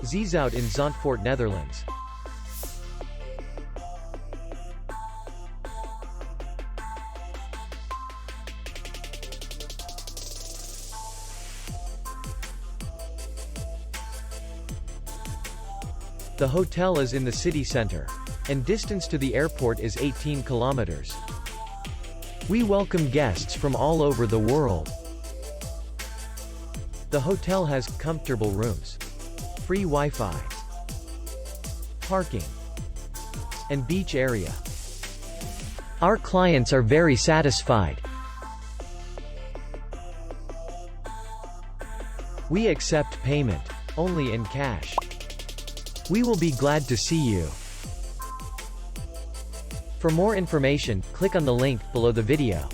Zeezout in Zandvoort, Netherlands. The hotel is in the city center, and distance to the airport is 18 kilometers. We welcome guests from all over the world. The hotel has comfortable rooms, free Wi-Fi, parking, and beach area. Our clients are very satisfied. We accept payment only in cash. We will be glad to see you. For more information, click on the link below the video.